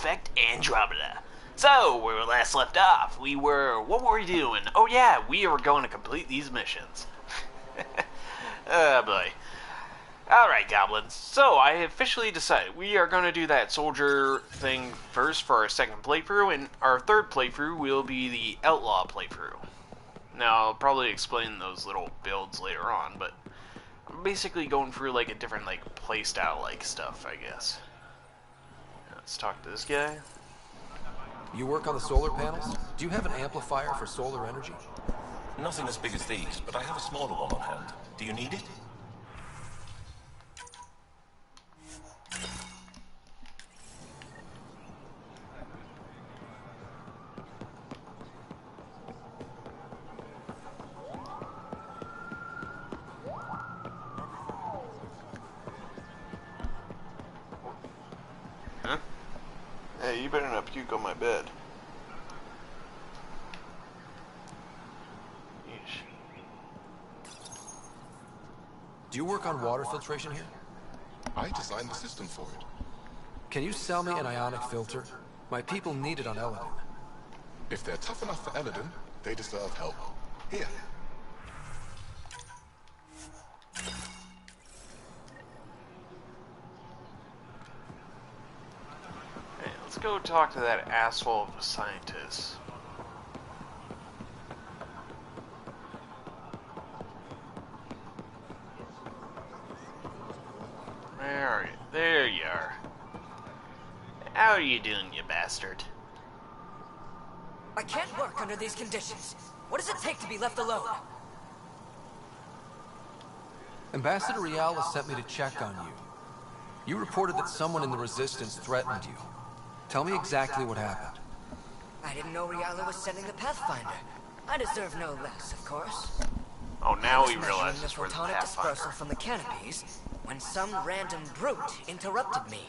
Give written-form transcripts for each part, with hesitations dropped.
Effect Andromeda. So, where we last left off, what were we doing? Oh yeah, we were going to complete these missions. Oh boy. Alright, goblins. So, I officially decided we are going to do that soldier thing first for our second playthrough, and our third playthrough will be the outlaw playthrough. Now, I'll probably explain those little builds later on, but I'm basically going through like a different playstyle stuff, I guess. Let's talk to this guy. You work on the solar panels? Do you have an amplifier for solar energy? Nothing as big as these, but I have a smaller one on hand. Do you need it? Huh? Hey, you better not puke on my bed. Do you work on water filtration here? I designed the system for it. Can you sell me an ionic filter? My people need it on Eladin. If they're tough enough for Eladin, they deserve help. Here. Hey, let's go talk to that asshole of a scientist. Where are you? There you are. How are you doing, you bastard? I can't work under these conditions. What does it take to be left alone? Ambassador Rial has sent me to check on you. You reported that someone in the Resistance threatened you. Tell me exactly what happened. I didn't know Riala was sending the Pathfinder. I deserve no less, of course. Oh, now he I was realizes measuring the we're the photonic dispersal Pathfinder. from the canopies when some random brute interrupted me.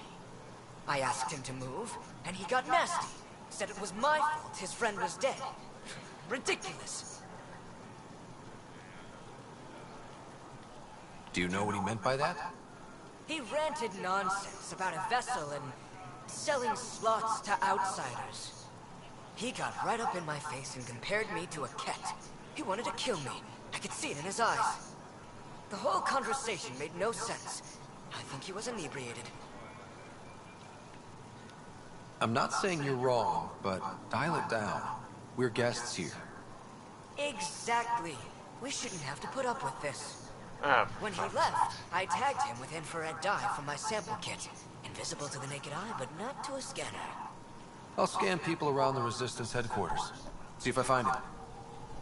I asked him to move, and he got nasty. Said it was my fault his friend was dead. Ridiculous. Do you know what he meant by that? He ranted nonsense about a vessel and selling slots to outsiders. He got right up in my face and compared me to a cat. He wanted to kill me. I could see it in his eyes. The whole conversation made no sense. I think he was inebriated. I'm not saying you're wrong, but dial it down. We're guests here. Exactly. We shouldn't have to put up with this. When he Fuck. left, I tagged him with infrared dye from my sample kit. Invisible to the naked eye, but not to a scanner. I'll scan people around the Resistance headquarters. See if I find it.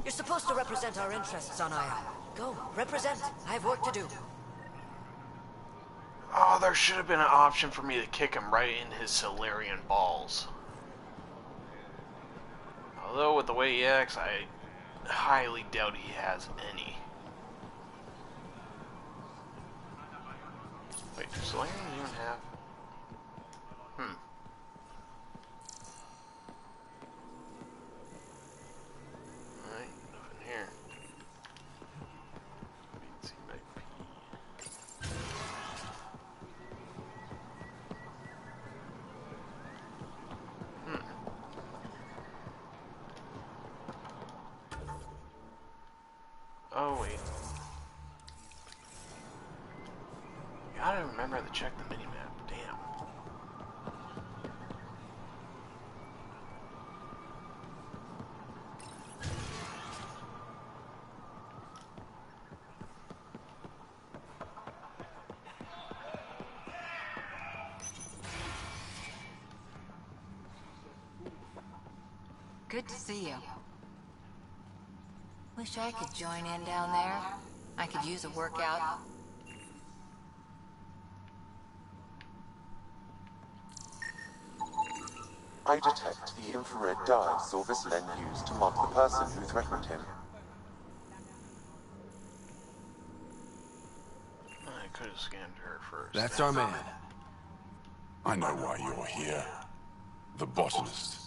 You're supposed to represent our interests on Aya. Go, represent. I have work to do. Oh, there should have been an option for me to kick him right in his Solarian balls. Although with the way he acts, I highly doubt he has any. Wait, does Solarian even have... Alright, nothing here. Let's see, might be... Oh, wait. Gotta remember to check the minimap. Damn. Good to see you. Wish I could join in down there. I could use a workout. I detect the infrared dye Silverslend used to mark the person who threatened him. I could have scanned her first. That's our man. I know why you're here. The botanist.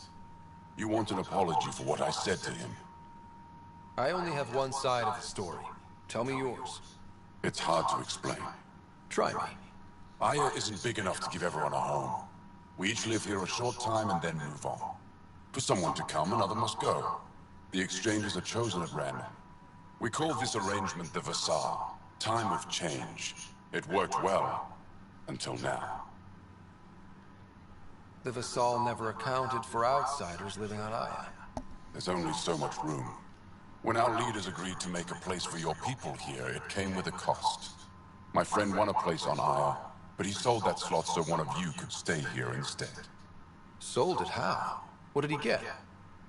You want an apology for what I said to him. I only have one side of the story. Tell me yours. It's hard to explain. Try me. Aya isn't big enough to give everyone a home. We each live here a short time and then move on. For someone to come, another must go. The exchanges are chosen at random. We call this arrangement the Vassal, time of change. It worked well, until now. The Vassal never accounted for outsiders living on Aya. There's only so much room. When our leaders agreed to make a place for your people here, it came with a cost. My friend won a place on Aya, but he sold that slot so one of you could stay here instead. Sold it how? What did he get?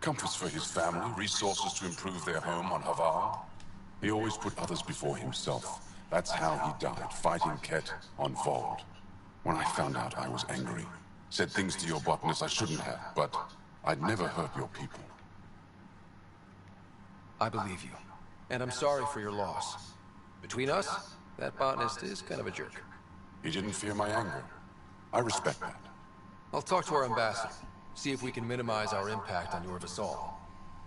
Comforts for his family, resources to improve their home on Havar. He always put others before himself. That's how he died, fighting Ket on Vold. When I found out, I was angry. Said things to your botanist I shouldn't have, but I'd never hurt your people. I believe you. And I'm sorry for your loss. Between us, that botanist is kind of a jerk. He didn't fear my anger. I respect that. I'll talk to our ambassador. See if we can minimize our impact on your Vassal.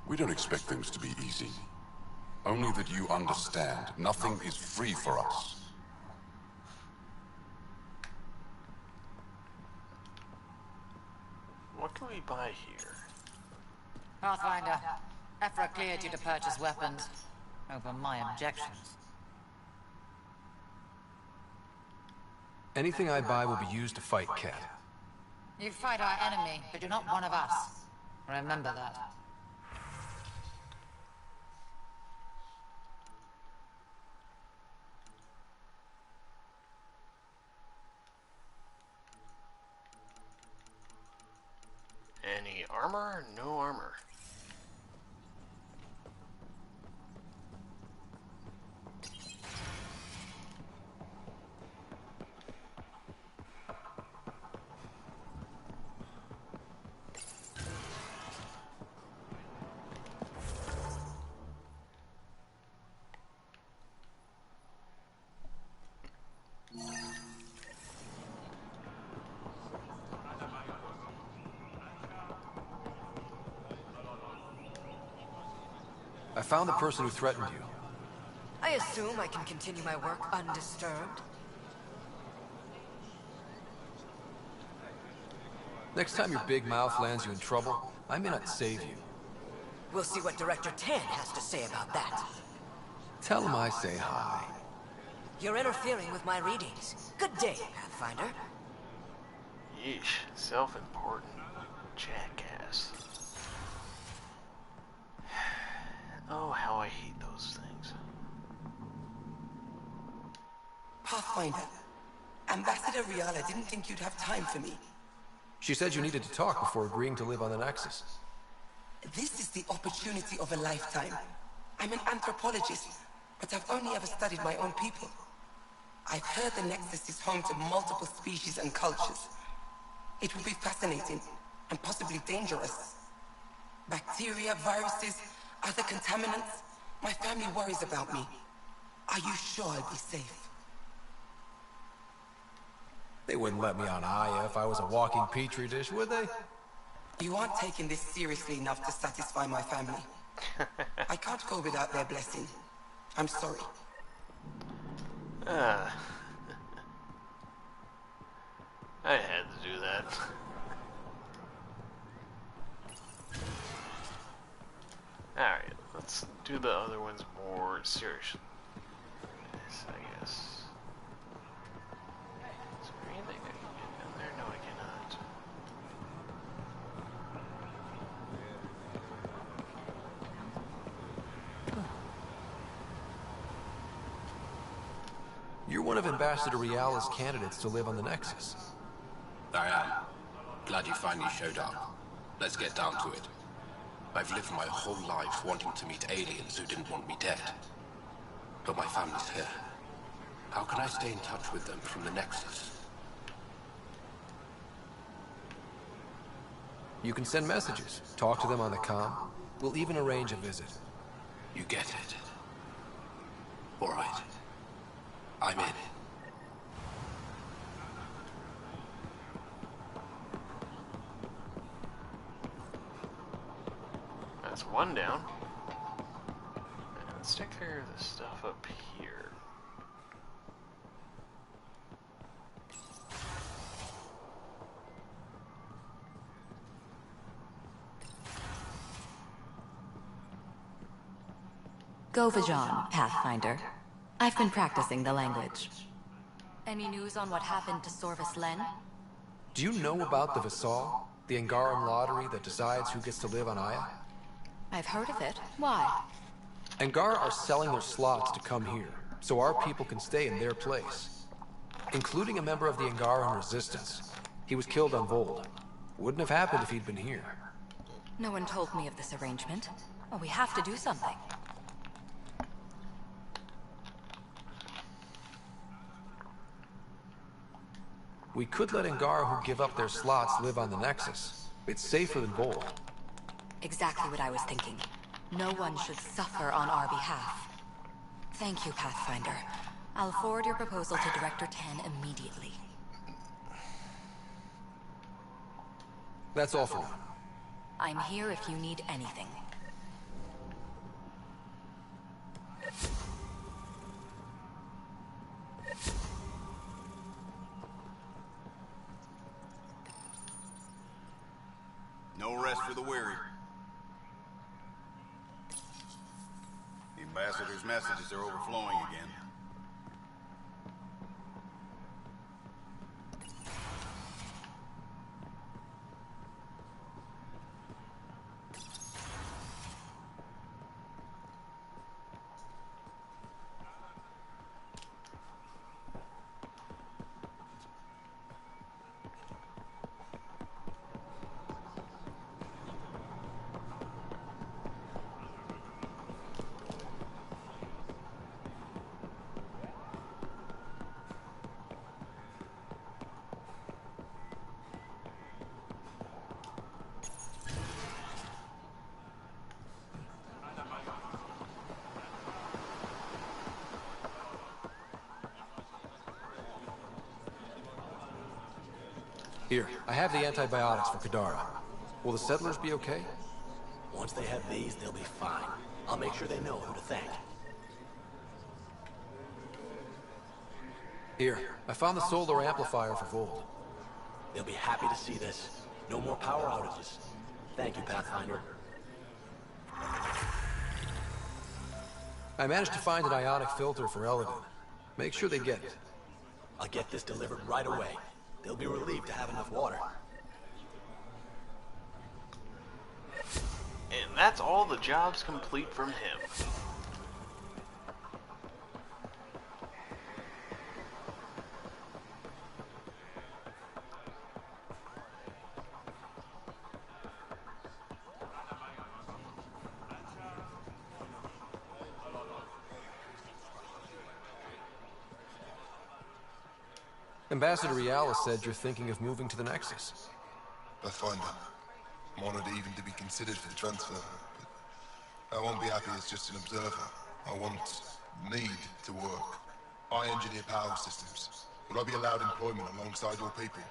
We don't expect things to be easy. Only that you understand, nothing is free for us. What can we buy here? Pathfinder, Ephra cleared you to purchase weapons over my objections. Anything I buy will be used to fight Ket. You fight our enemy, but you're not one of us. Remember that. Any armor? No armor. I found the person who threatened you. I assume I can continue my work undisturbed. Next time your big mouth lands you in trouble, I may not save you. We'll see what Director Tan has to say about that. Tell him I say hi. You're interfering with my readings. Good day, Pathfinder. Yeesh, self-important jackass. Oh, how I hate those things. Pathfinder, Ambassador Riala didn't think you'd have time for me. She said you needed to talk before agreeing to live on the Nexus. This is the opportunity of a lifetime. I'm an anthropologist, but I've only ever studied my own people. I've heard the Nexus is home to multiple species and cultures. It will be fascinating, and possibly dangerous. Bacteria, viruses, other contaminants. My family worries about me. Are you sure I'll be safe? They wouldn't let me on Aya if I was a walking petri dish, would they? You aren't taking this seriously enough to satisfy my family. I can't go without their blessing. I'm sorry. I had to do that. Alright, let's do the other ones more seriously, I guess. Is there anything I can get down there? No, I cannot. You're one of Ambassador Riala's candidates to live on the Nexus. I am. Glad you finally showed up. Let's get down to it. I've lived my whole life wanting to meet aliens who didn't want me dead. But my family's here. How can I stay in touch with them from the Nexus? You can send messages, talk to them on the comm. We'll even arrange a visit. You get it. All right. I'm in. That's one down. And let's take care of this stuff up here. Govajon, Pathfinder. I've been practicing the language. Any news on what happened to Sorvis Len? Do you know about the Vassal? The Angaran lottery that decides who gets to live on Aya? I've heard of it. Why? Angara are selling their slots to come here, so our people can stay in their place. Including a member of the Angaran resistance. He was killed on Vold. Wouldn't have happened if he'd been here. No one told me of this arrangement. Well, we have to do something. We could let Angara who give up their slots live on the Nexus. It's safer than Vold. Exactly what I was thinking. No one should suffer on our behalf. Thank you, Pathfinder. I'll forward your proposal to Director 10 immediately. That's all for now. I'm here if you need anything. No rest for the weary. The ambassador's messages are overflowing again. Here, I have the antibiotics for Kadara. Will the settlers be okay? Once they have these, they'll be fine. I'll make sure they know who to thank. Here, I found the solar amplifier for Vold. They'll be happy to see this. No more power outages. Thank you, Pathfinder. I managed to find an ionic filter for Eladin. Make sure they get it. I'll get this delivered right away. They'll be relieved to have enough water. And that's all the jobs complete from him. Ambassador Riala said you're thinking of moving to the Nexus. Pathfinder. I'm honored even to be considered for the transfer, but I won't be happy as just an observer. I need to work. I engineer power systems. Will I be allowed employment alongside your people?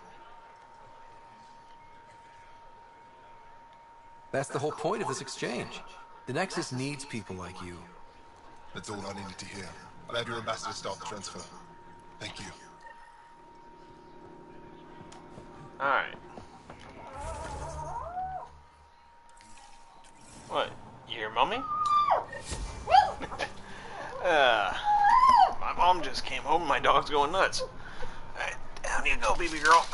That's the whole point of this exchange. The Nexus needs people like you. That's all I needed to hear. I'll have your ambassador start the transfer. Thank you. Alright. What? You hear mommy? My mom just came home and my dog's going nuts. Alright, down you go, baby girl.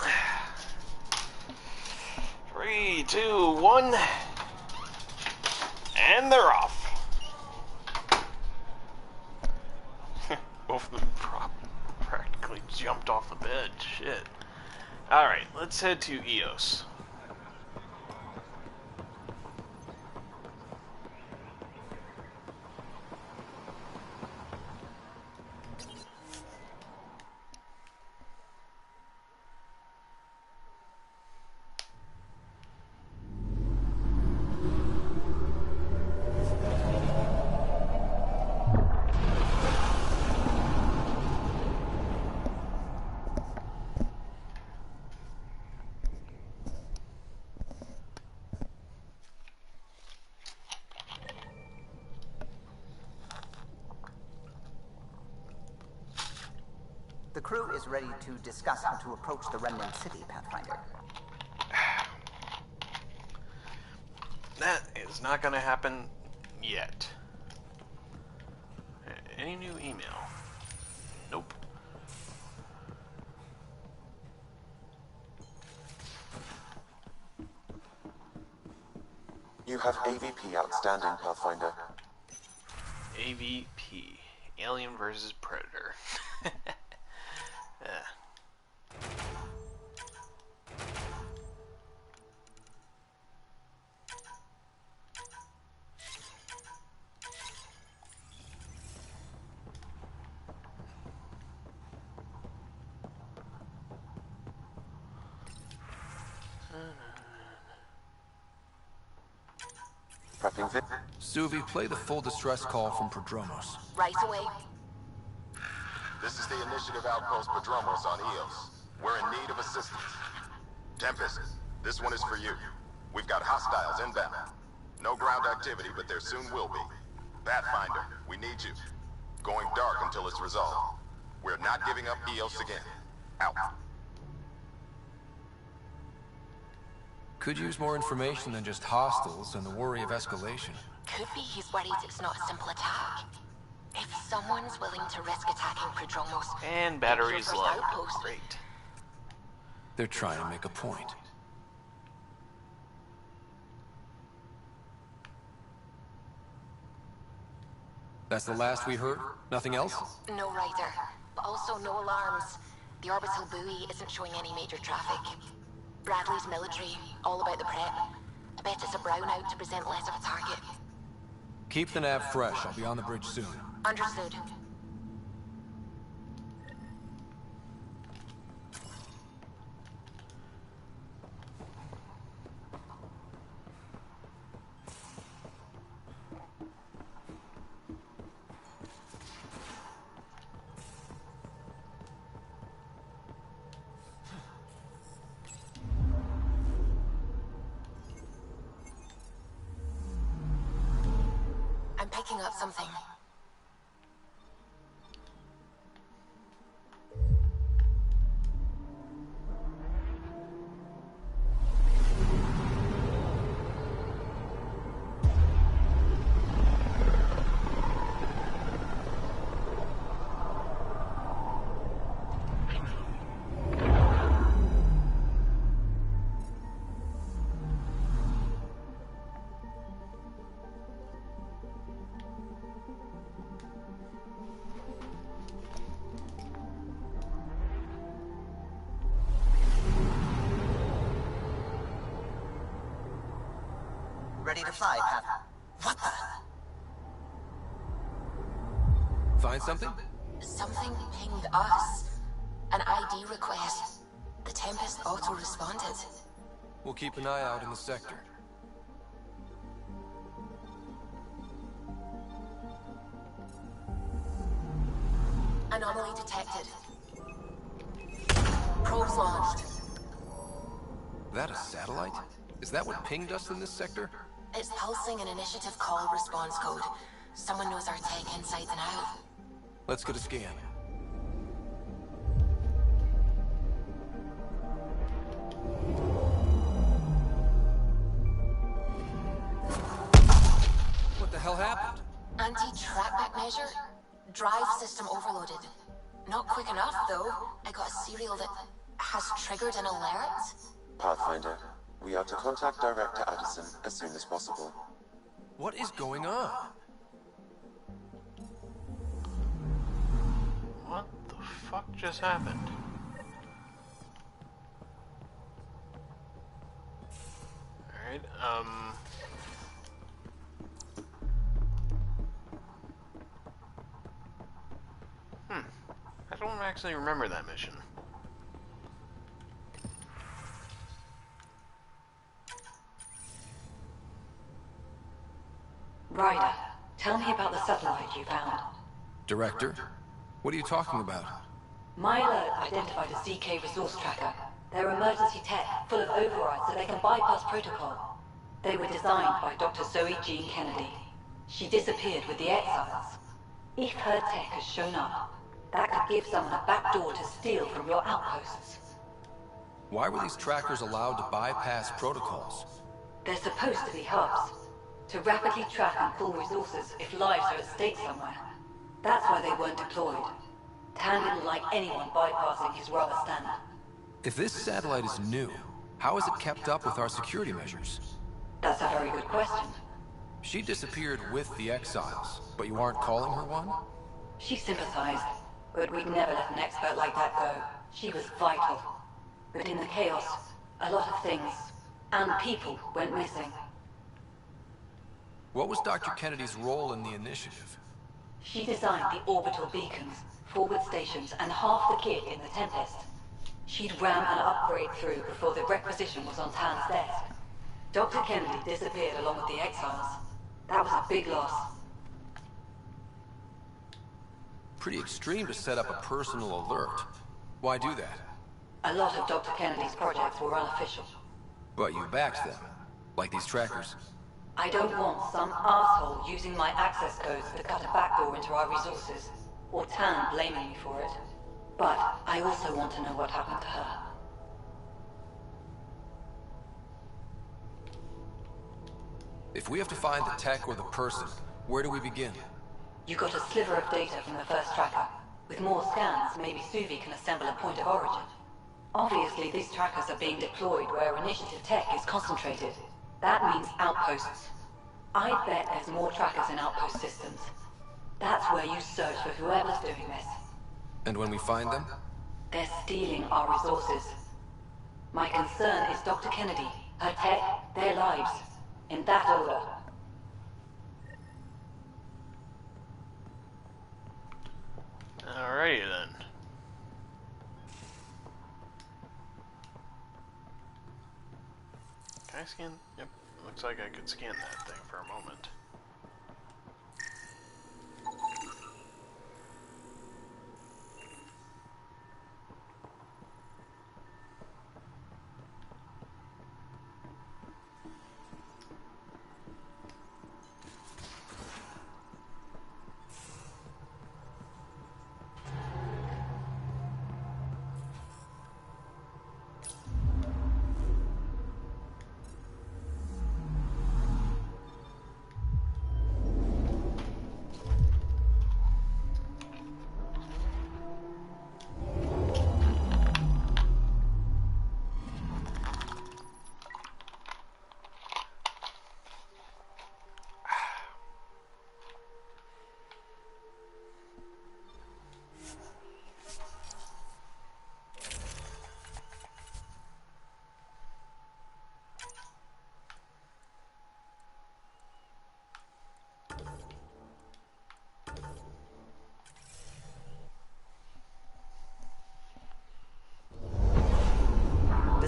3, 2, 1. And they're off. Both of them practically jumped off the bed. Shit. Alright, let's head to Eos. The crew is ready to discuss how to approach the remnant city, Pathfinder. That is not gonna happen yet. Any new email? Nope. You have AVP outstanding, Pathfinder. AVP. Alien versus Predator. Prepping Vic. Suvi, play the full distress call from Prodromos. Right away. This is the Initiative Outpost Padromos on Eos. We're in need of assistance. Tempest, this one is for you. We've got hostiles inbound. No ground activity, but there soon will be. Pathfinder, we need you. Going dark until it's resolved. We're not giving up Eos again. Out. Could use more information than just hostiles and the worry of escalation. Could be he's worried it's not a simple attack. If someone's willing to risk attacking Prodromos... And battery's low. Great. They're trying to make a point. That's the last we heard? Nothing else? No rider, but also no alarms. The orbital buoy isn't showing any major traffic. Bradley's military, all about the prep. I bet it's a brownout to present less of a target. Keep the nav fresh. I'll be on the bridge soon. Understood. I'm picking up something. Ready to fly, Path. What the? Find something? Something pinged us. An ID request. The Tempest auto-responded. We'll keep an eye out in the sector. Anomaly detected. Probes launched. That a satellite? Is that what pinged us in this sector? It's pulsing an initiative call response code. Someone knows our tech inside and out. Let's get a scan. What the hell happened? Anti-trackback measure? Drive system overloaded. Not quick enough, though. I got a serial that has triggered an alert. Pathfinder, we are to contact Director Addison as soon as possible. What is going on? What the fuck just happened? Alright, I don't actually remember that mission. Ryder, tell me about the satellite you found. Director? What are you talking about? My alert identified a ZK resource tracker. They're emergency tech, full of overrides so they can bypass protocol. They were designed by Dr. Zoe Jean Kennedy. She disappeared with the exiles. If her tech has shown up, that could give someone a backdoor to steal from your outposts. Why were these trackers allowed to bypass protocols? They're supposed to be hubs, to rapidly track and pull resources if lives are at stake somewhere. That's why they weren't deployed. Tan didn't like anyone bypassing his rubber stamp. If this satellite is new, how is it kept up with our security measures? That's a very good question. She disappeared with the Exiles, but you aren't calling her one? She sympathized, but we'd never let an expert like that go. She was vital. But in the chaos, a lot of things, and people, went missing. What was Dr. Kennedy's role in the initiative? She designed the orbital beacons, forward stations, and half the kit in the Tempest. She'd ram an upgrade through before the requisition was on Tan's desk. Dr. Kennedy disappeared along with the Exiles. That was a big loss. Pretty extreme to set up a personal alert. Why do that? A lot of Dr. Kennedy's projects were unofficial. But you backed them, like these trackers. I don't want some asshole using my access codes to cut a backdoor into our resources, or Tan blaming me for it. But I also want to know what happened to her. If we have to find the tech or the person, where do we begin? You got a sliver of data from the first tracker. With more scans, maybe Suvi can assemble a point of origin. Obviously, these trackers are being deployed where initiative tech is concentrated. That means outposts. I bet there's more trackers in outpost systems. That's where you search for whoever's doing this. And when we find them? They're stealing our resources. My concern is Dr. Kennedy, her tech, their lives. In that order. Alrighty then. Can I scan? Yep. Looks like I could scan that thing for a moment.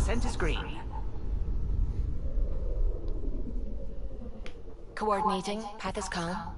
Scent is green. Coordinating. Path is calm.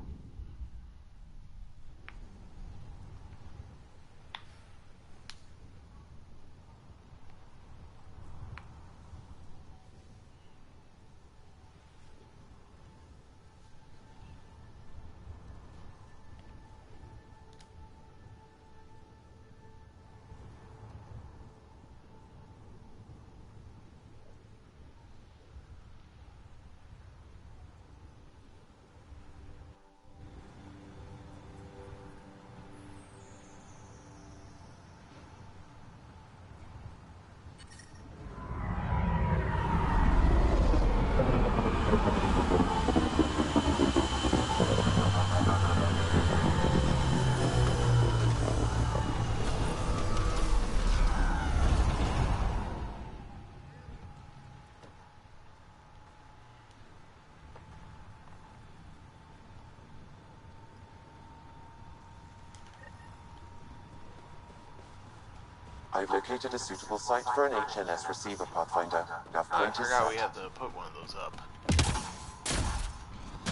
I've located a suitable site for an HNS receiver, Pathfinder. Nav I point is forgot we set. had to put one of those up.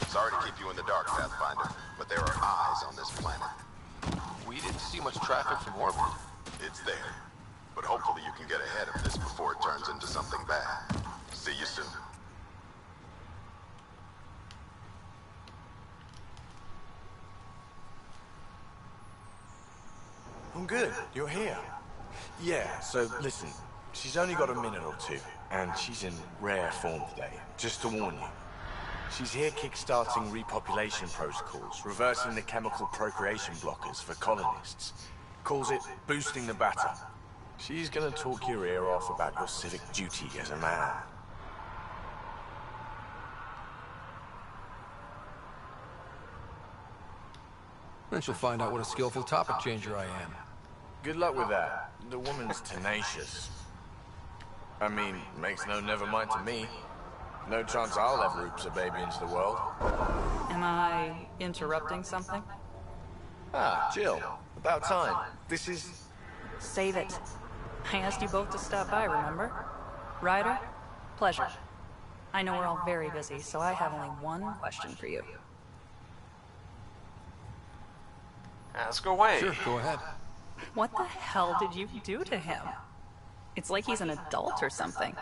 Sorry to keep you in the dark, Pathfinder, but there are eyes on this planet. We didn't see much traffic from orbit. It's there. But hopefully you can get ahead of this before it turns into something bad. See you soon. I'm good. You're here. Yeah, so listen. She's only got a minute or two, and she's in rare form today. Just to warn you. She's here kickstarting repopulation protocols, reversing the chemical procreation blockers for colonists. Calls it boosting the batter. She's gonna talk your ear off about your civic duty as a man. Then she'll find out what a skillful topic changer I am. Good luck with that. The woman's tenacious. I mean, makes no never mind to me. No chance I'll ever oops a baby into the world. Am I interrupting something? Ah, Jill. About time. This is... Save it. I asked you both to stop by, remember? Ryder? Pleasure. I know we're all very busy, so I have only one question for you. Ask away. Sure, go ahead. What the hell did you do to him? It's like he's an adult or something.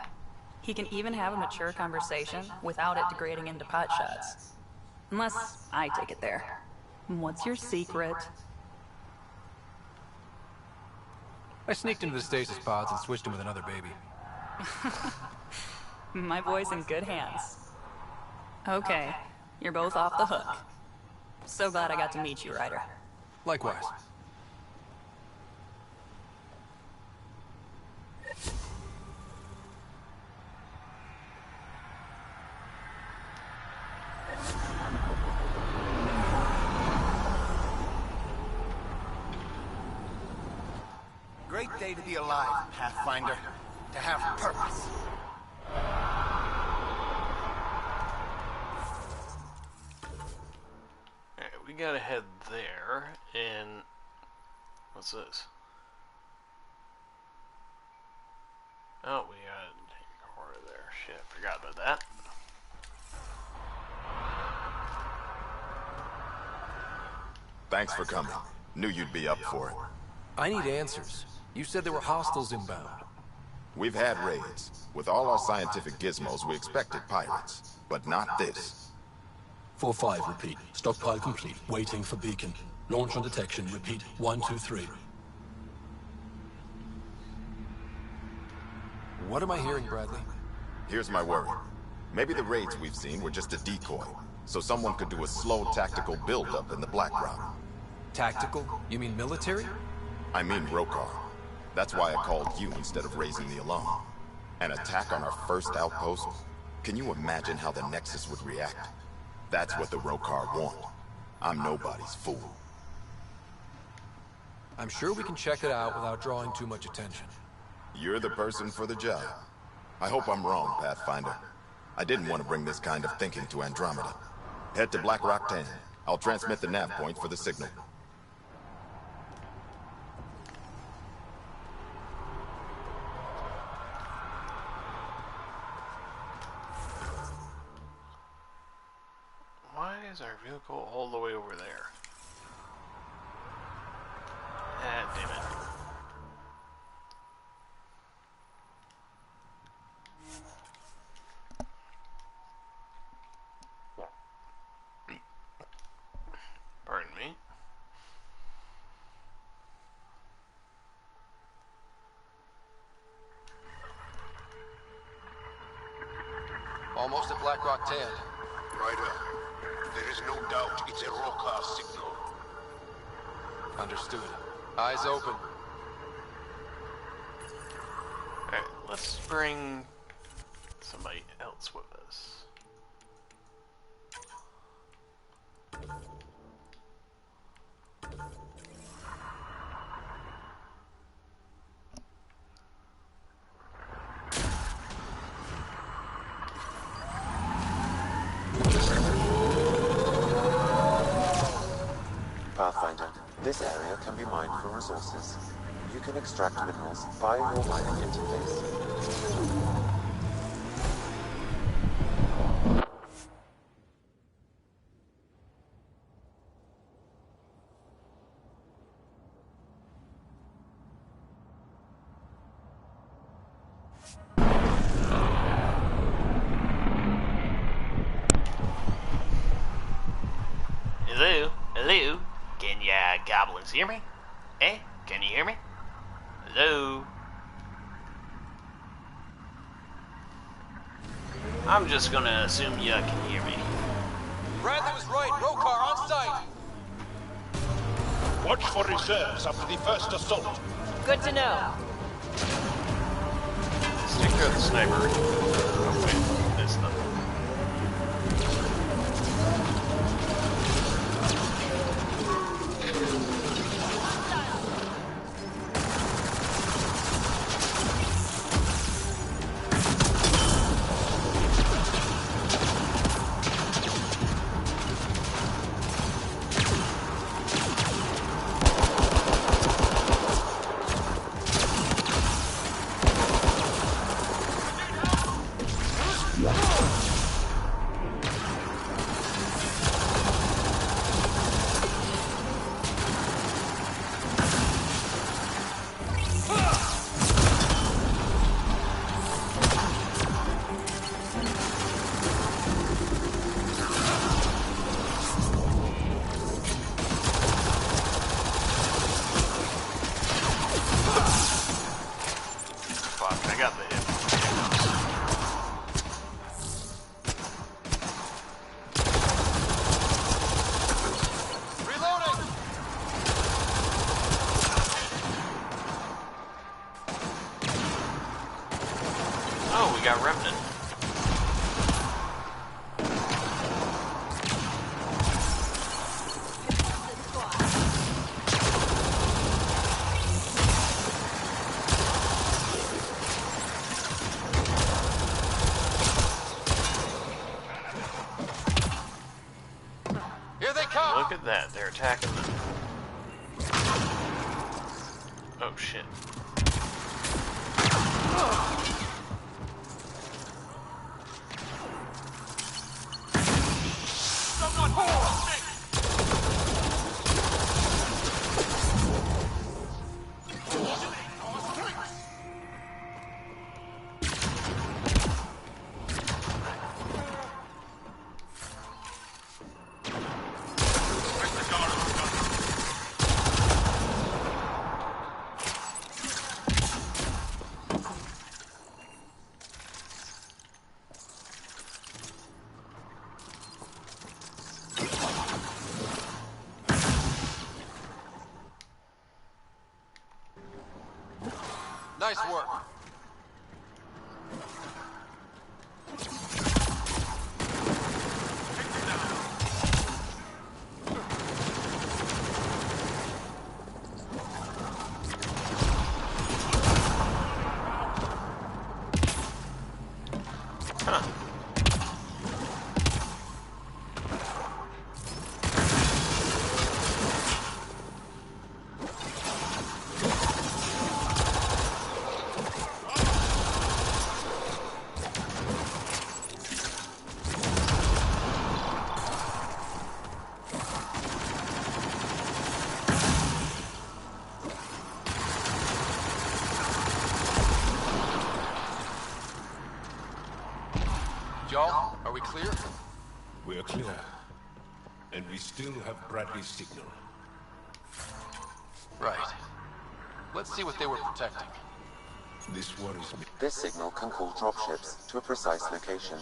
He can even have a mature conversation without it degrading into potshots. Unless I take it there. What's your secret? I sneaked into the stasis pods and switched him with another baby. My boy's in good hands. Okay, you're both off the hook. So glad I got to meet you, Ryder. Likewise. Great day to be alive, Pathfinder. To have purpose. Alright, we gotta head there, and... what's this? Oh, we gotta take a corner there. Shit, forgot about that. Thanks for coming. Knew you'd be up for it. I need answers. You said there were hostiles inbound. We've had raids. With all our scientific gizmos, we expected pirates. But not this. 4-5, repeat. Stockpile complete. Waiting for beacon. Launch on detection. Repeat. 1, 2, 3. What am I hearing, Bradley? Here's my worry. Maybe the raids we've seen were just a decoy, so someone could do a slow tactical build-up in the Black Route. Tactical? You mean military? I mean Rokar. That's why I called you instead of raising the alarm. An attack on our first outpost? Can you imagine how the Nexus would react? That's what the Rokar want. I'm nobody's fool. I'm sure we can check it out without drawing too much attention. You're the person for the job. I hope I'm wrong, Pathfinder. I didn't want to bring this kind of thinking to Andromeda. Head to Black Rock 10. I'll transmit the nav point for the signal. Why is our vehicle all the way over there? Ah, damn it. Pardon me. Almost at Black Rock 10. Ryder, there is no doubt it's a Rokar signal. Understood. Eyes open. Alright, let's bring somebody else with us. Pathfinder, this area can be mined for resources. You can extract minerals via your mining interface. Hello? Hello? Can ya goblins hear me? Eh? Can you hear me? Hello? I'm just gonna assume ya can hear me. Bradley was right. Rokar on site. Watch for reserves after the first assault. Good to know. Let's take care of the sniper. Oh wait, there's nothing. I got the hit. Reloading! Oh, we got Remnant. Here they come! Look at that, they're attacking them. Oh shit. Nice work. Y'all, are we clear? We're clear. And we still have Bradley's signal. Right. Let's see what they were protecting. This worries me. This signal can call dropships to a precise location.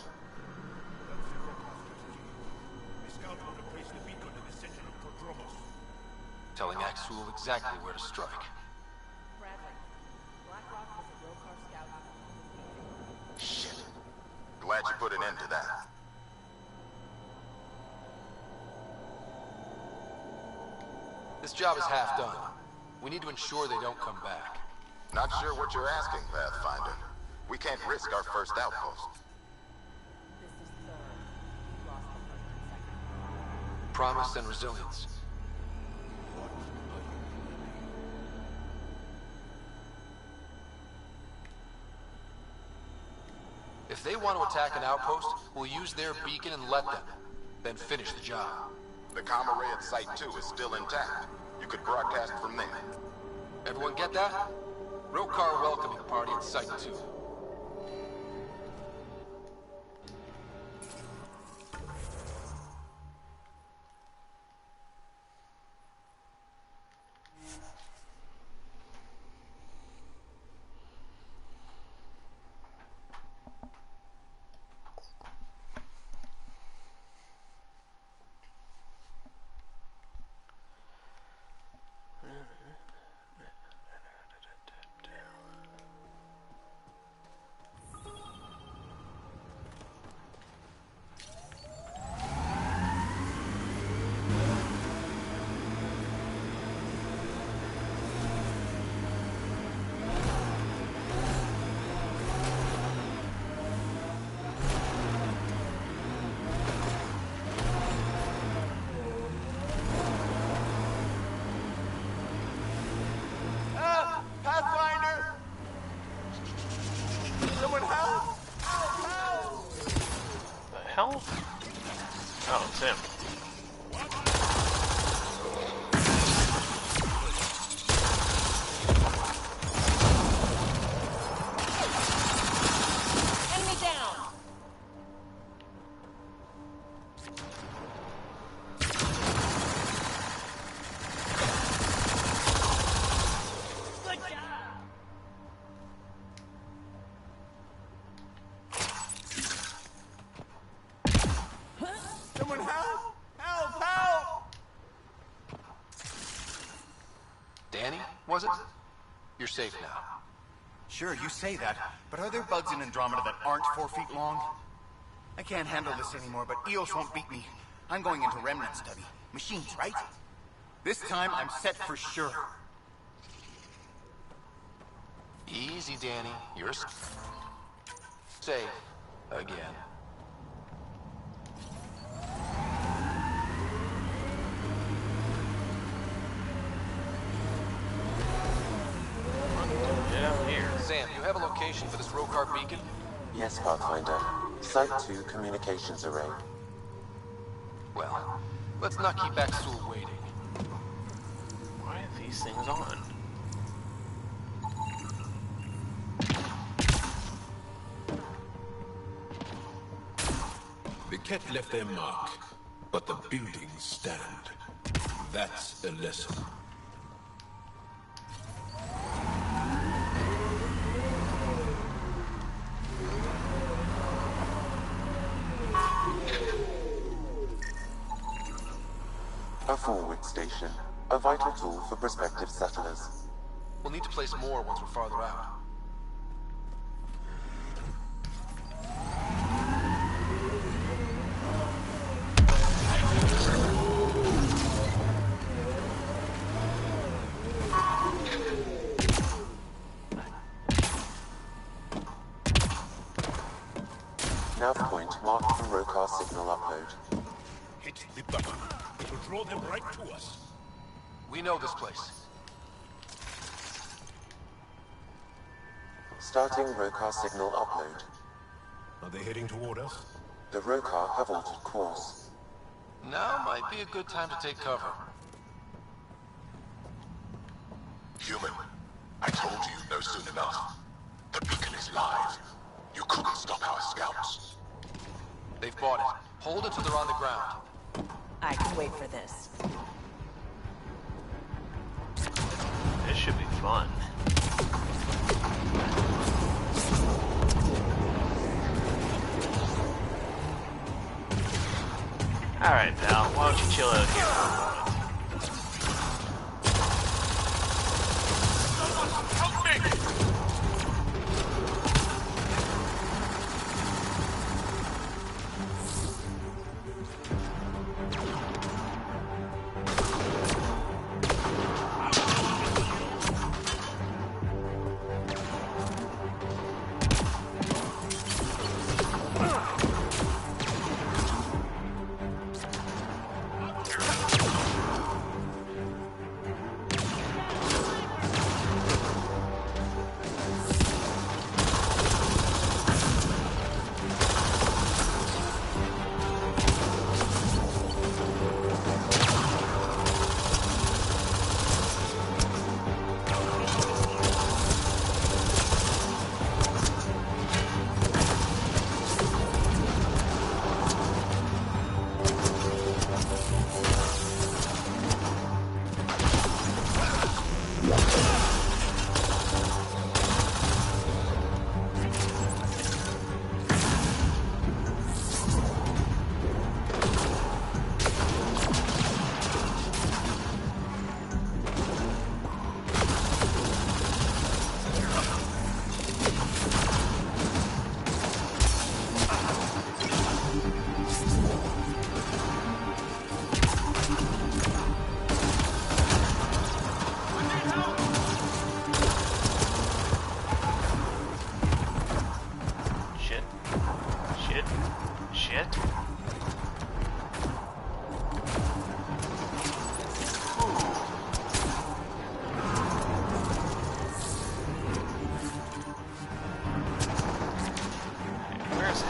Telling Axel exactly where to strike. Shit. Glad you put an end to that. This job is half done. We need to ensure they don't come back. Not sure what you're asking, Pathfinder. We can't risk our first outpost. Promise and resilience. If they want to attack an outpost, we'll use their beacon and let them. Then finish the job. The comm array at Site 2 is still intact. You could broadcast from there. Everyone get that? Rokar welcoming party at Site 2. hell? Oh, it's him. Enemy down! Good job! Someone help! Help! Help! Danny, was it? You're safe now. Sure, you say that, but are there bugs in Andromeda that aren't 4 feet long? I can't handle this anymore, but Eos won't beat me. I'm going into remnant study. Machines, right? This time, I'm set for sure. Easy, Danny. You're safe. Again. Down here. Sam, you have a location for this Rokar beacon? Yes, Pathfinder. Site 2 communications array. Well, let's not keep Axel waiting. Why are these things on? The Ket left their mark, but the buildings stand. That's a lesson. A forward station. A vital tool for prospective settlers. We'll need to place more once we're farther out. Nav point marked for Rokar signal upload. Hit the button. It will draw them right to us. We know this place. Starting Rokar signal upload. Are they heading toward us? The Rokar have altered course. Now might be a good time to take cover. Human, I told you no soon enough. The beacon is live. You couldn't stop our scouts. They've bought it. Hold it till they're on the ground. I can wait for this. This should be fun. Alright, pal. Why don't you chill out here for a moment? Help me!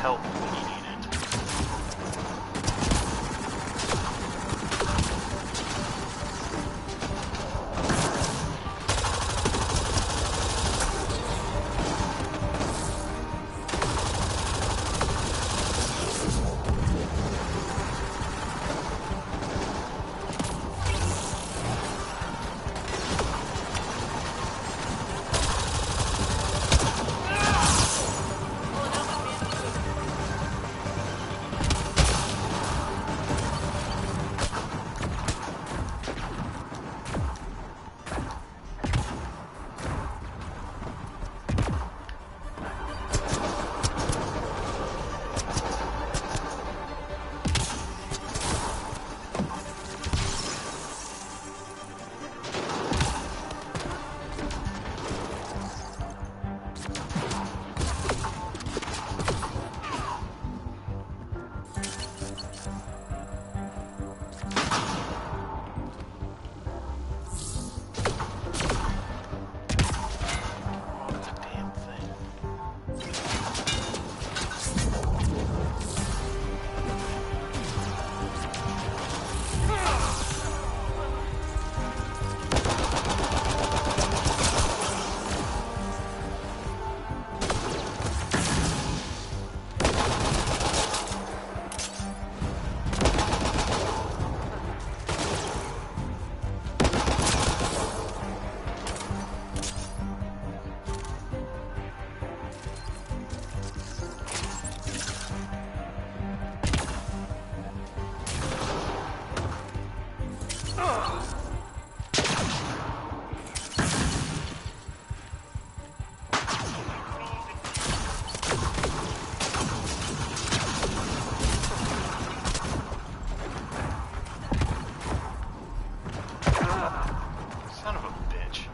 Help when you need it. Son of a bitch.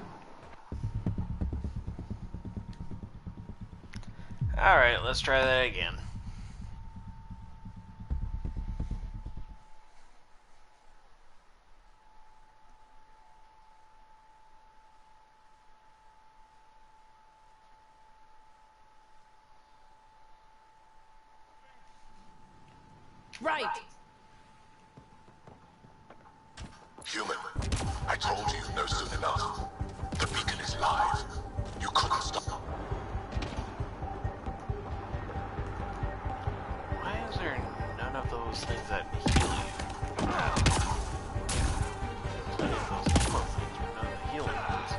Alright, let's try that again. Right! Human, I told you no soon enough. The beacon is live. You couldn't stop. Why is there none of those things that heal you? None of those heal things, but none of the healing ones.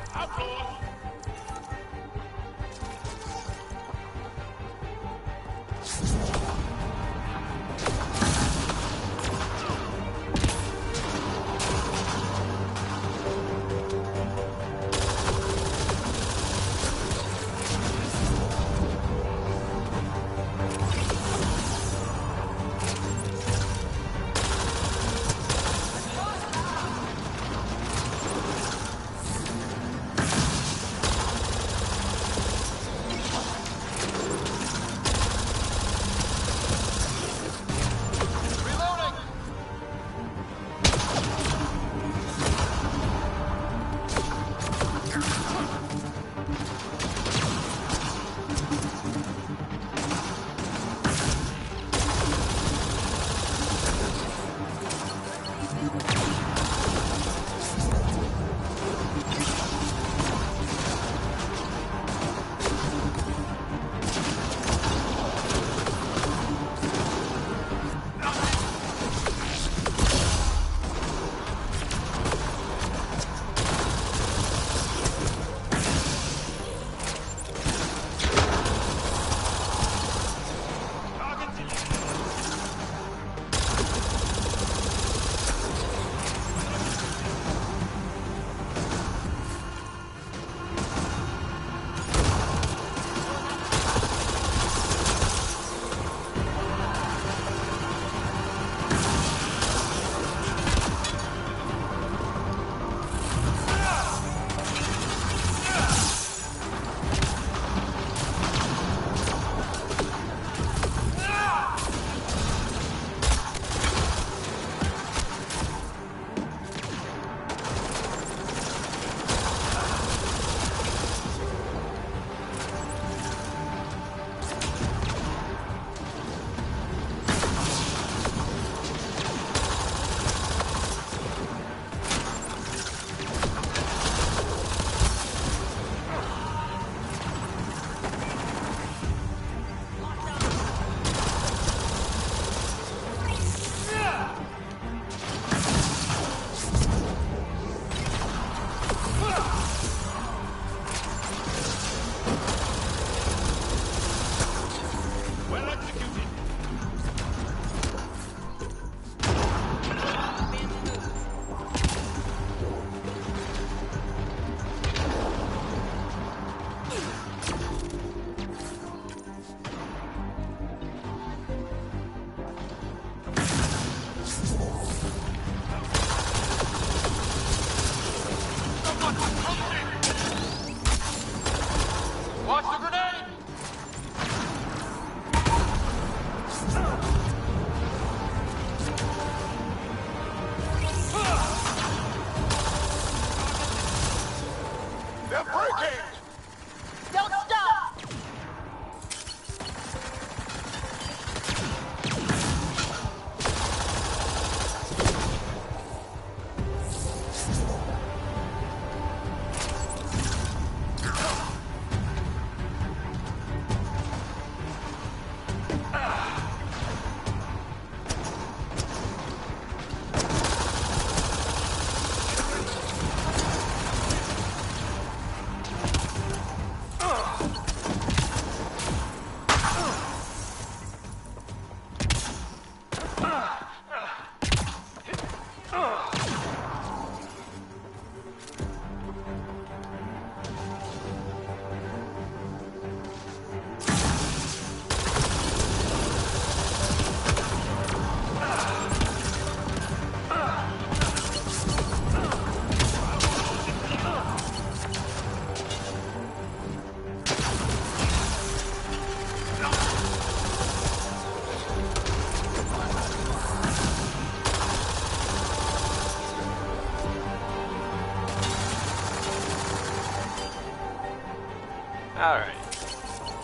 Alright.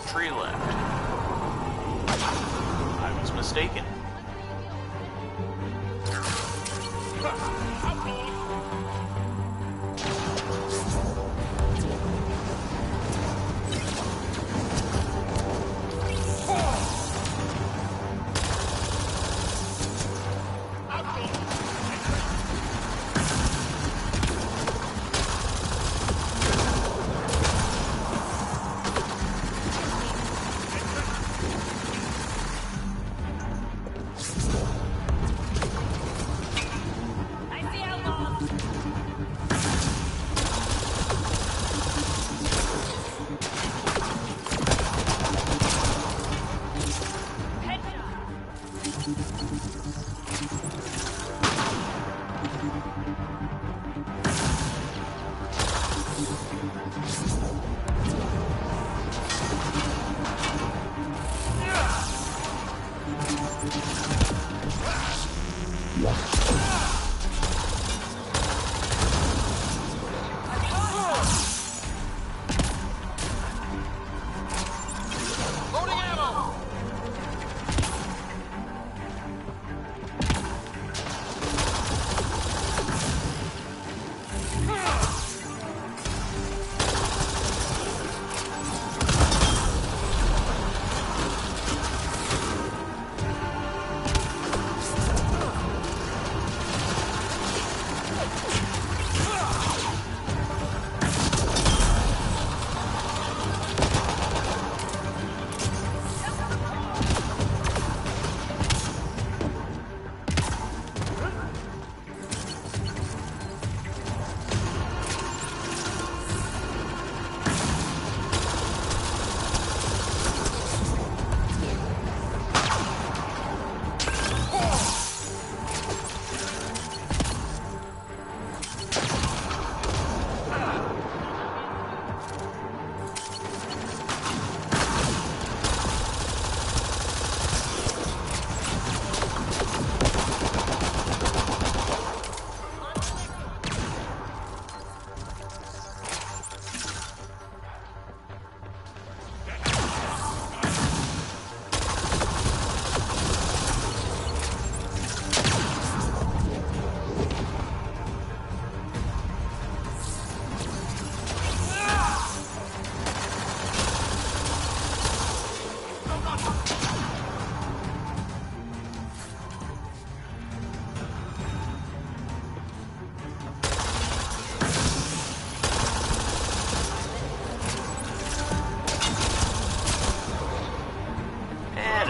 Tree left. I was mistaken.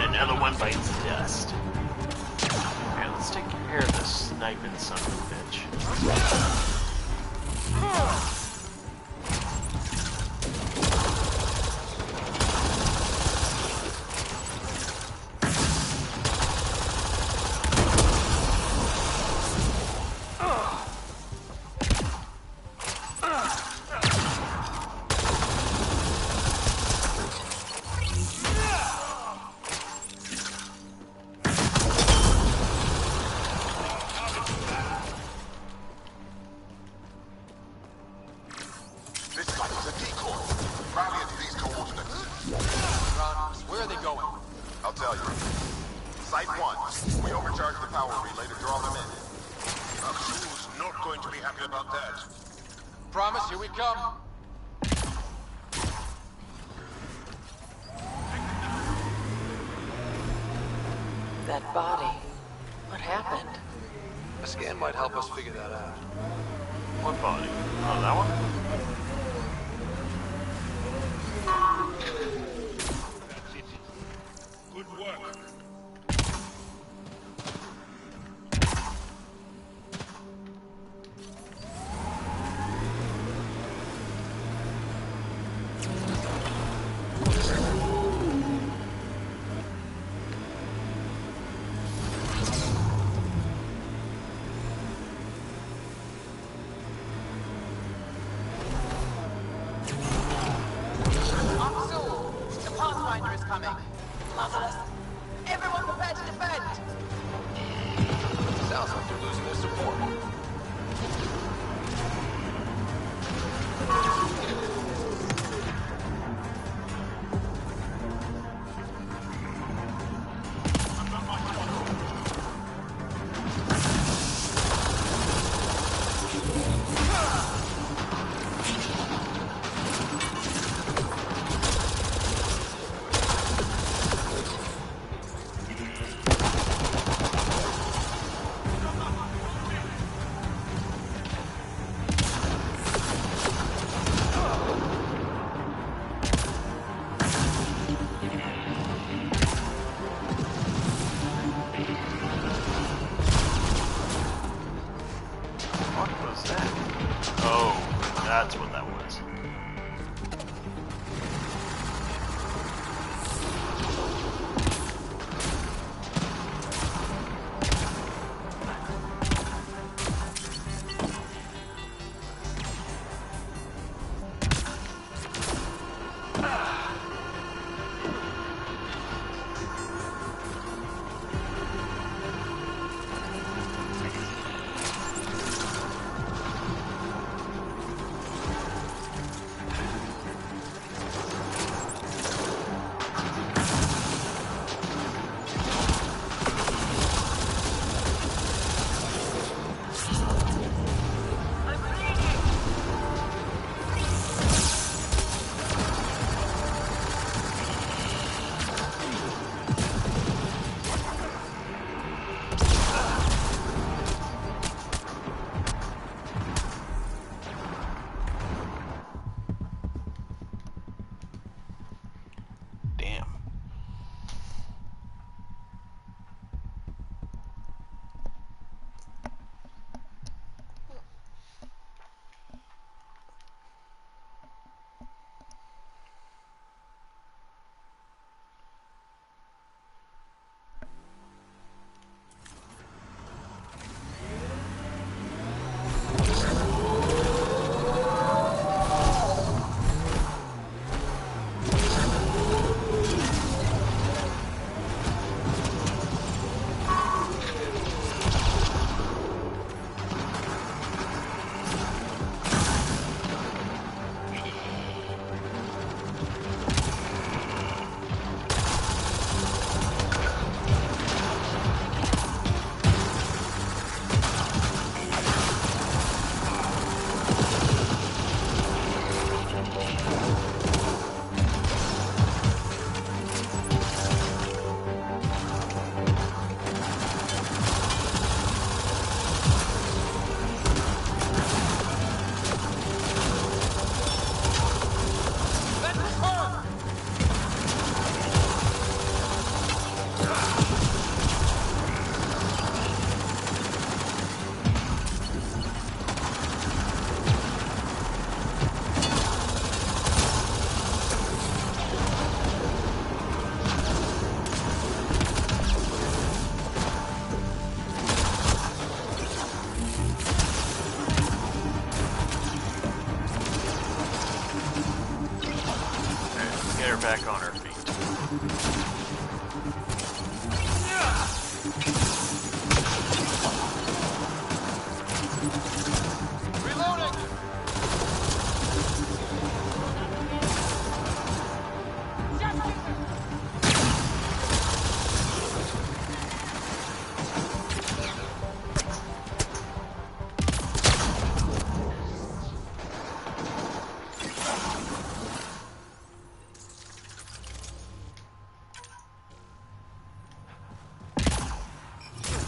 Another one bites the dust. Alright, let's take care of this sniping son of a bitch. That body. What happened? A scan might help us figure that out. What body? Oh, that one? That's it. Good work. back on our feet.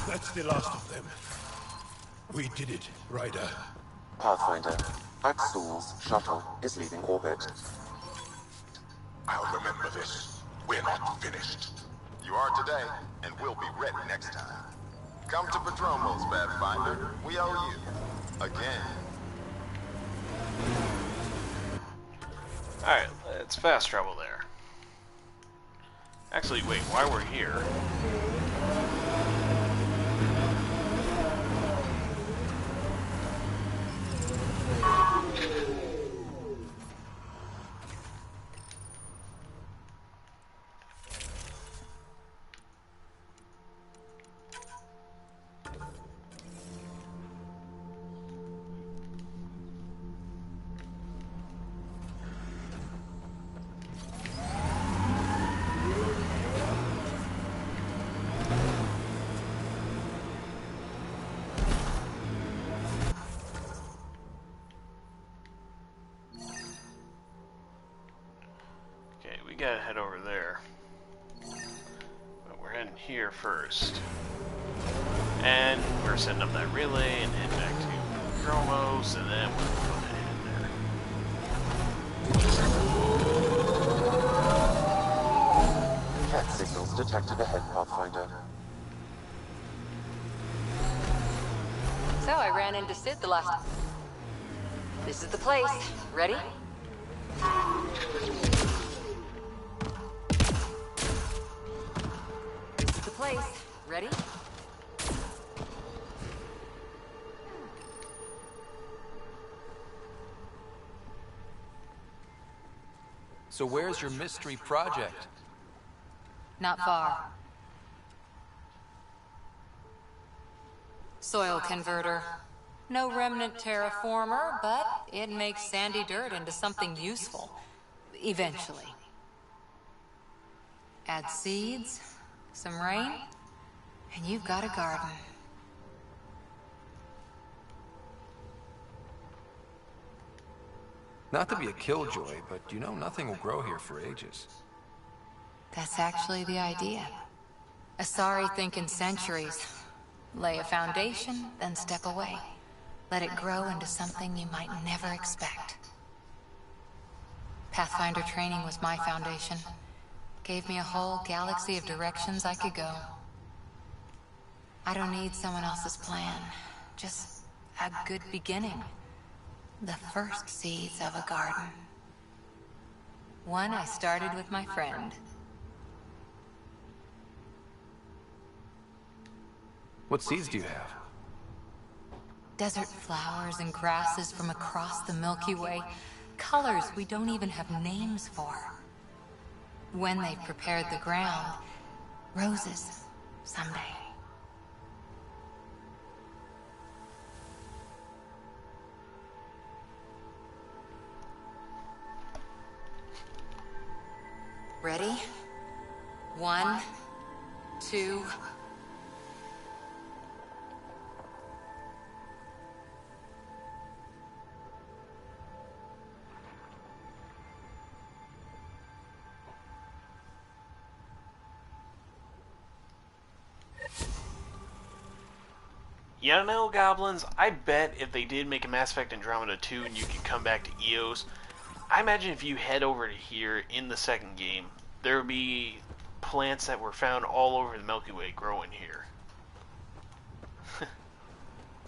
That's the last of them. We did it, Ryder. Pathfinder, Axel's shuttle is leaving orbit. I'll remember this. We're not finished. You are today, and we'll be ready next time. Come to Padromos, Pathfinder. We owe you. Again. Alright, let's fast travel there. Actually, wait, while we're here... gotta head over there. But we're heading here first. And we're setting up that relay and head back to Dromos, and then we're going to head there. Cat signals detected ahead, Pathfinder. So I ran into Sid the last... This is the place. Ready? This is the place. Ready? So where's your mystery project? Not far. Soil converter. No remnant terraformer, but it makes sandy dirt into something useful. Eventually. Add seeds, some rain, and you've got a garden. Not to be a killjoy, but you know nothing will grow here for ages. That's actually the idea. Asari think in centuries. Lay a foundation, then step away. Let it grow into something you might never expect. Pathfinder training was my foundation. Gave me a whole galaxy of directions I could go. I don't need someone else's plan. Just a good beginning. The first seeds of a garden. One I started with my friend. What seeds do you have? Desert flowers and grasses from across the Milky Way. Colors we don't even have names for. When they've prepared the ground, roses someday. Ready? 1, 2... You know, Goblins, I bet if they did make a Mass Effect Andromeda 2 and you could come back to Eos, I imagine if you head over to here in the second game, there would be plants that were found all over the Milky Way growing here.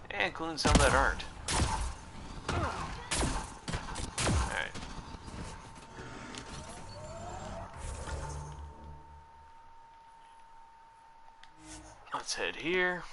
And including some that aren't. Alright. Let's head here.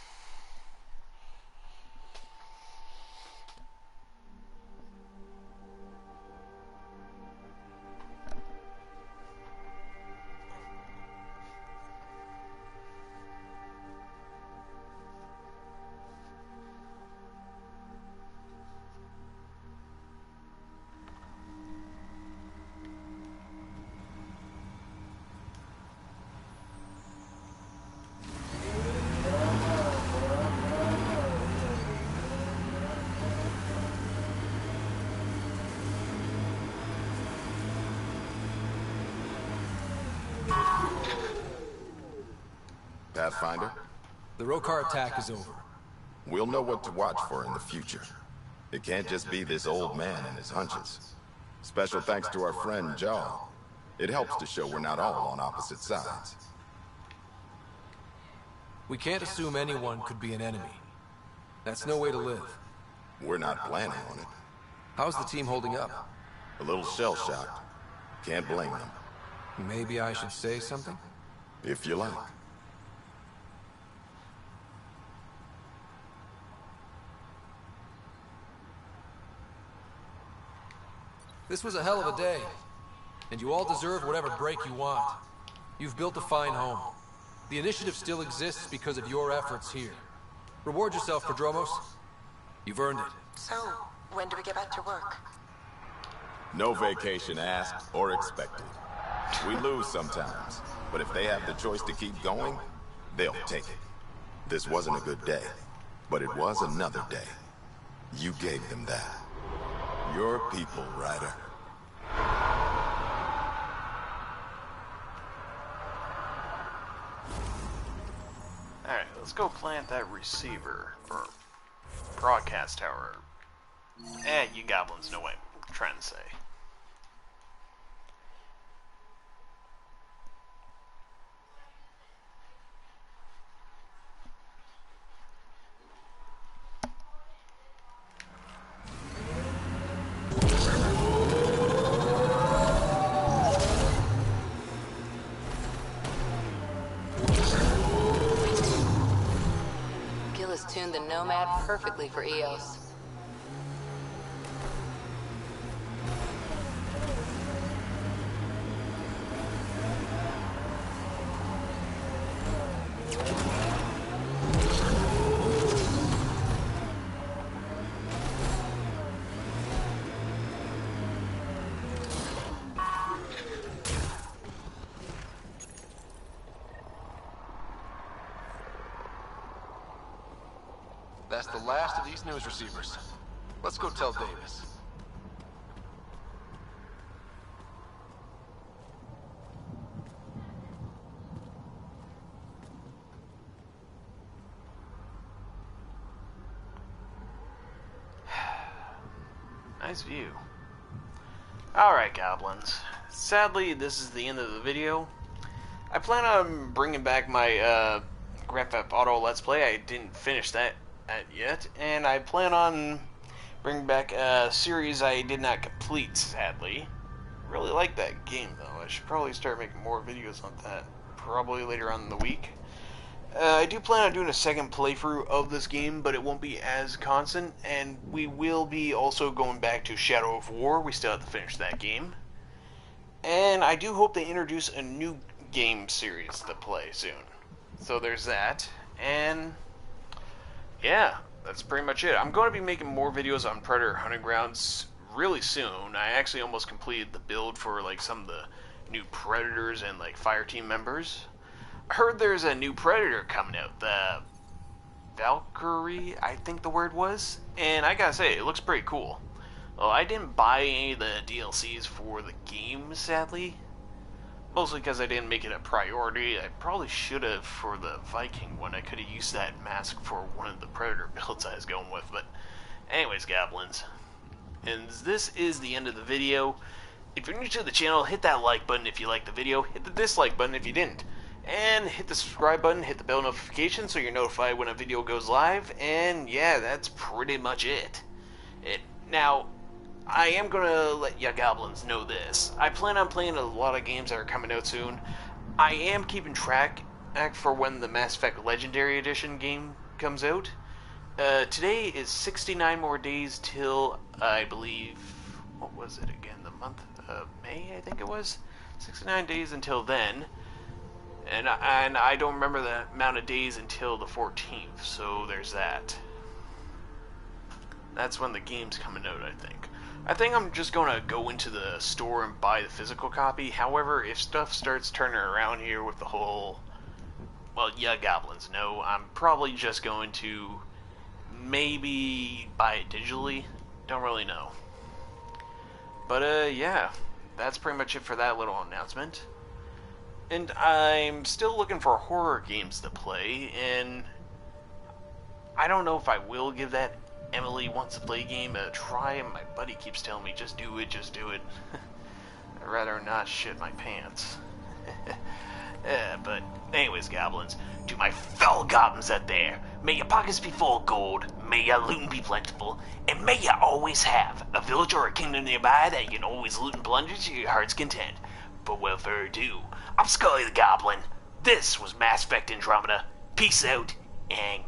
Pathfinder? The Rokar attack is over. We'll know what to watch for in the future. It can't just be this old man and his hunches. Special thanks to our friend Joe. It helps to show we're not all on opposite sides. We can't assume anyone could be an enemy. That's no way to live. We're not planning on it. How's the team holding up? A little shell-shocked. Can't blame them. Maybe I should say something? If you like. This was a hell of a day, and you all deserve whatever break you want. You've built a fine home. The initiative still exists because of your efforts here. Reward yourself, Prodromos. You've earned it. So, when do we get back to work? No vacation asked or expected. We lose sometimes, but if they have the choice to keep going, they'll take it. This wasn't a good day, but it was another day. You gave them that. Your people, Ryder. Alright, let's go plant that receiver for broadcast tower. You goblins know what I'm trying to say. Tuned the Nomad perfectly for Eos. That's the last of these news receivers. Let's go tell Davis. Nice view. Alright, goblins. Sadly, this is the end of the video. I plan on bringing back my Grand Theft Auto Let's Play. I didn't finish that yet, and I plan on bringing back a series I did not complete, sadly. Really like that game, though. I should probably start making more videos on that, probably later on in the week. I do plan on doing a second playthrough of this game, but it won't be as constant, and we will be also going back to Shadow of War. We still have to finish that game. And I do hope they introduce a new game series to play soon. So there's that, and yeah, that's pretty much it. I'm going to be making more videos on Predator Hunting Grounds really soon. I actually almost completed the build for like some of the new Predators and like Fire Team members. I heard there's a new Predator coming out, the Valkyrie, I think the word was, and I gotta say, it looks pretty cool. Well, I didn't buy any of the DLCs for the game, sadly. Mostly because I didn't make it a priority. I probably should have for the Viking one. I could have used that mask for one of the Predator builds I was going with. But anyways, goblins. And this is the end of the video. If you're new to the channel, hit that like button if you liked the video. Hit the dislike button if you didn't. And hit the subscribe button, hit the bell notification so you're notified when a video goes live. And yeah, that's pretty much it. Now, I am going to let ya goblins know this. I plan on playing a lot of games that are coming out soon. I am keeping track for when the Mass Effect Legendary Edition game comes out. Today is 69 more days till, I believe, what was it again, the month of May, I think it was? 69 days until then. And I don't remember the amount of days until the 14th, so there's that. That's when the game's coming out, I think. I think I'm just going to go into the store and buy the physical copy. However, if stuff starts turning around here with the whole... Well, yeah, goblins, no. I'm probably just going to maybe buy it digitally. Don't really know. But, yeah. That's pretty much it for that little announcement. And I'm still looking for horror games to play, and I don't know if I will give that Emily Wants to Play game a try. My buddy keeps telling me, just do it, just do it. I'd rather not shit my pants. But anyways, goblins, to my fellow goblins out there, may your pockets be full of gold, may your loot be plentiful, and may you always have a village or a kingdom nearby that you can always loot and plunder to your heart's content. But without further ado, I'm Scully the Goblin. This was Mass Effect Andromeda. Peace out, and